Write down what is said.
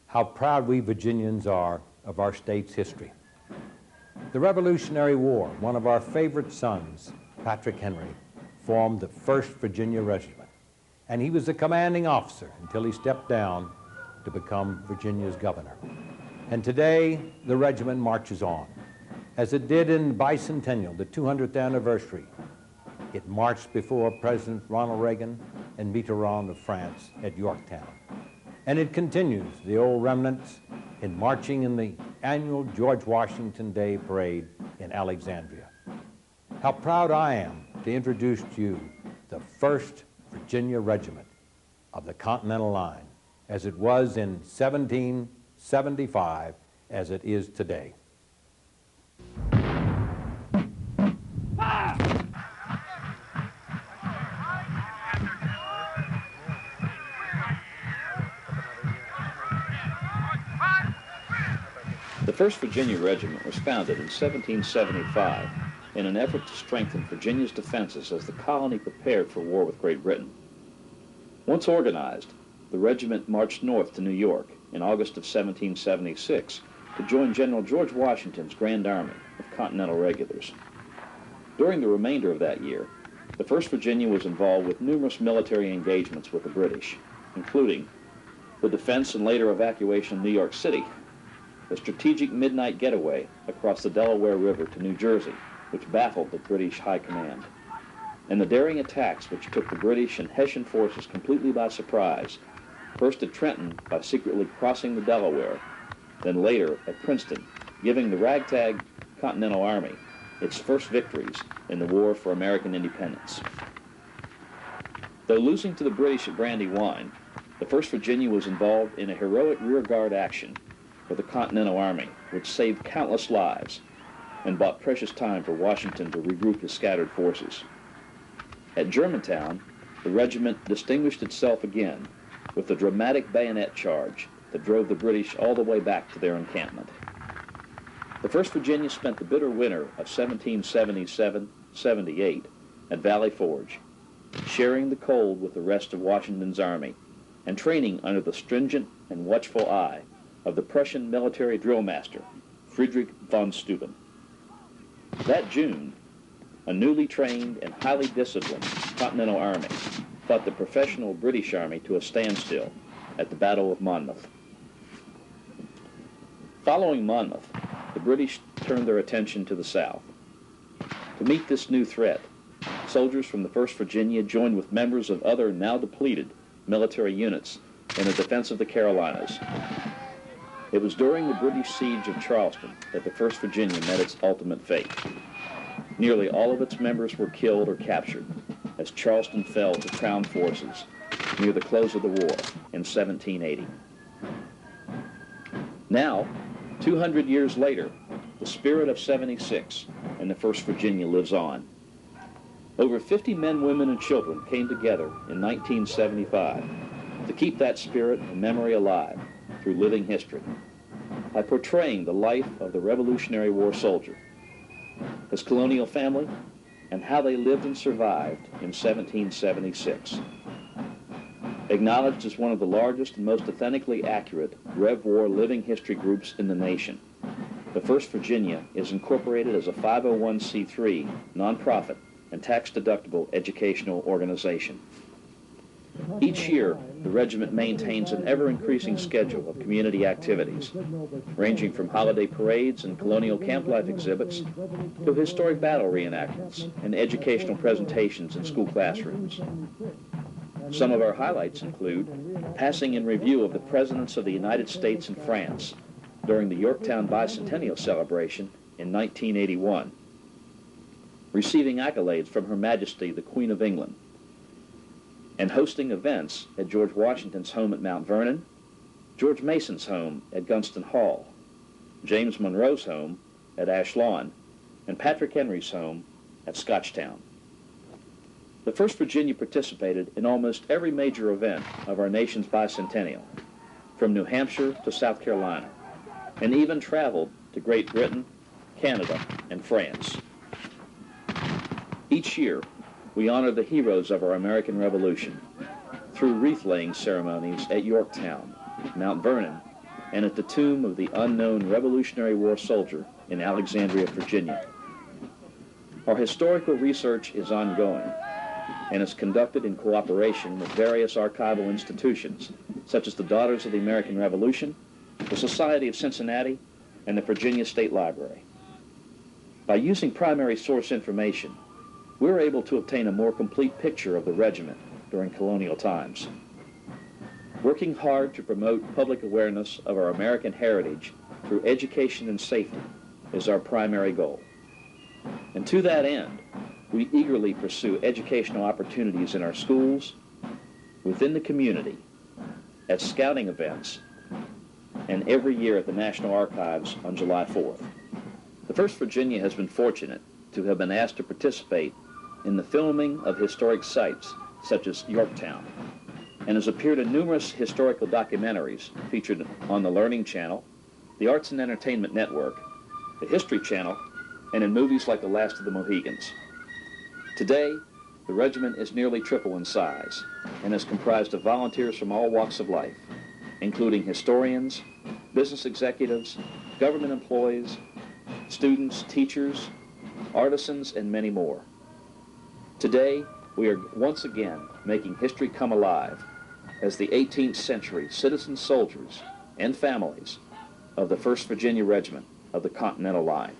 how proud we Virginians are of our state's history. The Revolutionary War, one of our favorite sons, Patrick Henry, formed the First Virginia Regiment, and he was the commanding officer until he stepped down to become Virginia's governor. And today, the regiment marches on. As it did in bicentennial, the 200th anniversary, it marched before President Ronald Reagan and Mitterrand of France at Yorktown. And it continues, the old remnants, in marching in the annual George Washington Day Parade in Alexandria. How proud I am to introduce to you the First Virginia Regiment of the Continental Line, as it was in 1775, as it is today. The First Virginia Regiment was founded in 1775 in an effort to strengthen Virginia's defenses as the colony prepared for war with Great Britain. Once organized, the regiment marched north to New York in August of 1776 to join General George Washington's Grand Army of Continental Regulars. During the remainder of that year, the First Virginia was involved with numerous military engagements with the British, including the defense and later evacuation of New York City, the strategic midnight getaway across the Delaware River to New Jersey, which baffled the British High Command, and the daring attacks which took the British and Hessian forces completely by surprise, first at Trenton by secretly crossing the Delaware, then later at Princeton, giving the ragtag Continental Army its first victories in the War for American Independence. Though losing to the British at Brandywine, the First Virginia was involved in a heroic rearguard action for the Continental Army, which saved countless lives and bought precious time for Washington to regroup his scattered forces. At Germantown, the regiment distinguished itself again with the dramatic bayonet charge that drove the British all the way back to their encampment. The First Virginia spent the bitter winter of 1777-78 at Valley Forge, sharing the cold with the rest of Washington's army and training under the stringent and watchful eye of the Prussian military drill master, Friedrich von Steuben. That June, a newly trained and highly disciplined Continental Army fought the professional British Army to a standstill at the Battle of Monmouth. Following Monmouth, the British turned their attention to the south. To meet this new threat, soldiers from the First Virginia joined with members of other now depleted military units in the defense of the Carolinas. It was during the British siege of Charleston that the First Virginia met its ultimate fate. Nearly all of its members were killed or captured as Charleston fell to Crown forces near the close of the war in 1780. Now, 200 years later, the spirit of '76 and the First Virginia lives on. Over 50 men, women, and children came together in 1975 to keep that spirit and memory alive through living history by portraying the life of the Revolutionary War soldier, his colonial family, and how they lived and survived in 1776. Acknowledged as one of the largest and most authentically accurate Rev War living history groups in the nation, the First Virginia is incorporated as a 501c3 nonprofit and tax-deductible educational organization. Each year, the regiment maintains an ever-increasing schedule of community activities, ranging from holiday parades and colonial camp life exhibits to historic battle reenactments and educational presentations in school classrooms. Some of our highlights include passing in review of the Presidents of the United States and France during the Yorktown Bicentennial celebration in 1981, receiving accolades from Her Majesty the Queen of England, and hosting events at George Washington's home at Mount Vernon, George Mason's home at Gunston Hall, James Monroe's home at Ash Lawn, and Patrick Henry's home at Scotchtown. The First Virginia participated in almost every major event of our nation's bicentennial, from New Hampshire to South Carolina, and even traveled to Great Britain, Canada, and France. Each year, we honor the heroes of our American Revolution through wreath-laying ceremonies at Yorktown, Mount Vernon, and at the tomb of the unknown Revolutionary War soldier in Alexandria, Virginia. Our historical research is ongoing and is conducted in cooperation with various archival institutions, such as the Daughters of the American Revolution, the Society of Cincinnati, and the Virginia State Library. By using primary source information, we're able to obtain a more complete picture of the regiment during colonial times. Working hard to promote public awareness of our American heritage through education and safety is our primary goal. And to that end, we eagerly pursue educational opportunities in our schools, within the community, at scouting events, and every year at the National Archives on July 4th. The First Virginia has been fortunate to have been asked to participate in the filming of historic sites such as Yorktown, and has appeared in numerous historical documentaries featured on the Learning Channel, the Arts and Entertainment Network, the History Channel, and in movies like The Last of the Mohegans. Today, the regiment is nearly triple in size and is comprised of volunteers from all walks of life, including historians, business executives, government employees, students, teachers, artisans, and many more. Today, we are once again making history come alive as the 18th century citizen soldiers and families of the First Virginia Regiment of the Continental Line.